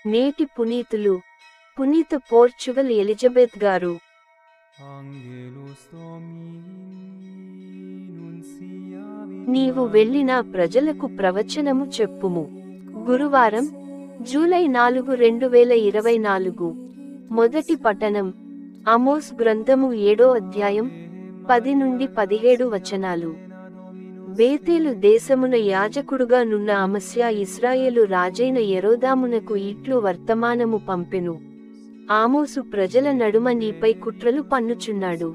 నేటి పునీతులు పునీత Portugal Elizabeth గారు. నీవు వెళ్ళిన ప్రజలకు ప్రవచనము చెప్పుము. గురువారం, జూలై 4, 2024. మొదటి పఠనం ఆమోస్ గ్రంథము 7వ అధ్యాయం 10 నుండి 17 వచనాలు. బేతేలు దేశమున యాజకుడుగా నున్న అమస్యా ఇశ్రాయేలు రాజైన యెరోదామునకు ఇట్లు వర్తమానము పంపెను. ఆమోసు ప్రజల నడుమ నీపై కుట్రలు పన్నుచున్నాడు.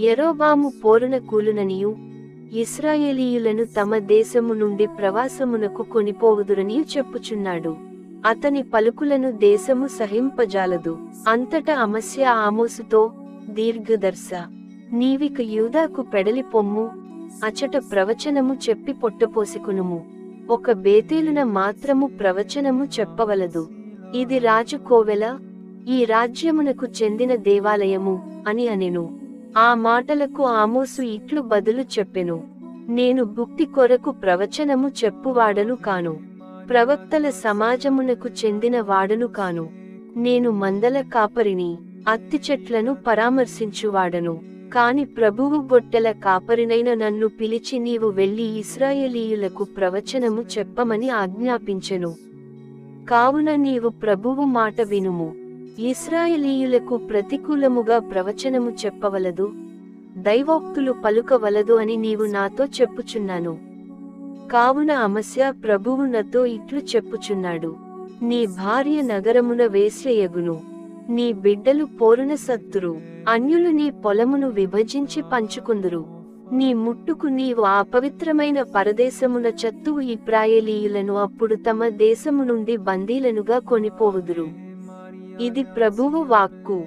యెరోబాము పోరున కూలుననియు, ఇశ్రాయేలీయులను తమ దేశము నుండి ప్రవాసమునకు కొనిపోవుదురనియు చెప్పుచున్నాడు. అతని పలుకులను దేశము సహింపజాలదు. అంతటా అమస్యా ఆమోసుతో, దీర్ఘదర్శ, నీవిక యూదాకు పెడలి పొమ్ము, అచట ప్రవచనము చెప్పి పొట్టపోసికునుము. ఒక బేతేలున మాత్రము ప్రవచనము చెప్పవలదు. ఇది రాజు కోవెల, ఈ రాజ్యమునకు చెందిన దేవాలయము అని అనెను. ఆ మాటలకు ఆమోసు ఇట్లు బదులు చెప్పెను, నేను భుక్తి కొరకు ప్రవచనము చెప్పువాడను కాను, ప్రవక్తల సమాజమునకు చెందిన వాడను కాను. నేను మందల కాపరిని, అత్తి చెట్లను పరామర్శించువాడను. కాని ప్రభువు గొట్టెల కాపరినైన నన్ను పిలిచి నీవు వెళ్లి ఇశ్రాయేలీయులకు ప్రవచనము చెప్పమని ఆజ్ఞాపించెను. కావున నీవు ప్రభువు మాట వినుము. ఇశ్రాయేలీయులకు ప్రతికూలముగా ప్రవచనము చెప్పవలదు, దైవోక్తులు పలుకవలదు అని నీవు నాతో చెప్పుచున్నాను. కావున అమస్యా ప్రభువు నాతో ఇట్లు చెప్పుచున్నాడు, నీ భార్య నగరమున వేశ్యయగును, నీ బిడ్డలు పోరున సత్తురు, అన్యులు నీ పొలమును విభజించి పంచుకుందురు. నీ ముట్టుకు నీవు ఆ పవిత్రమైన పరదేశమున చత్తువు ఇశ్రాయేలీయులను అప్పుడు తమ దేశము నుండి బందీలనుగా కొనిపోవుదురు. ఇది ప్రభువు వాక్కు.